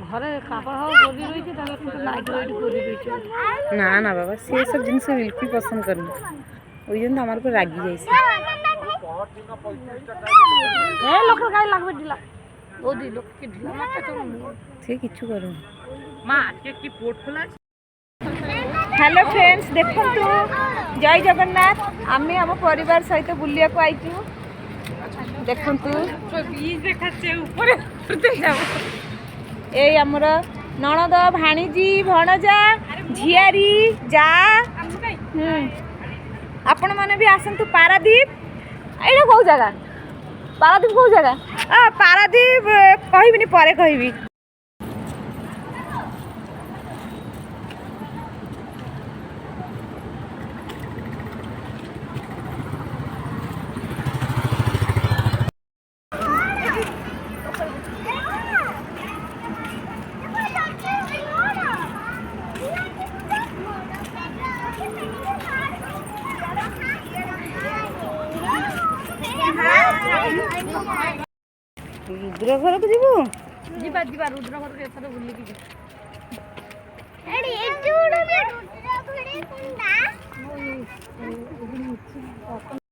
ঘরে কাপড় হাওয়া পরি রয়েছে তাহলে কিন্তু নাইট ওয়েট করে রয়েছে না না বাবা সে সব জিনিস বিলকুল পছন্দ করে না ওই জন্য আমার উপর রাগি যাইছে এই লোকের গায়ে লাগবে ঢিলা ও দি লোককে ঢিলা মারতে তো সে কিছু করে না মা আজকে কি পোর্ট খোলা আছে হ্যালো ফ্রেন্ডস দেখুন জয় জগন্নাথ আমি আম পরিবার সহিত বুলিয়া আইছু দেখুন বীজ দেখাচ্ছে উপরে উঠতে যাব এই আমার ননদ ভাণিজি ভଣଜା ঝিয়ারি যা ଆପଣ ମାନେ ବି ଆସନ୍ତୁ ପାରାଦୀପ ଏଇଟା କୋଉ ଜାଗା ପାରାଦୀପ କୋଉ ଜାଗା ପାରାଦୀପ କହିବିନି ପରେ କହିବି ରୁଦ୍ର ଘରକୁ ଯିବୁ ଯିବା ଯିବା ରୁଦ୍ର ଘରକୁ ଏଥର ବୁଲିକି ଯିବା ଏଡି ଏଡି ଉଡ ରୁଦ୍ର ଘରେ କୁଣ୍ଡା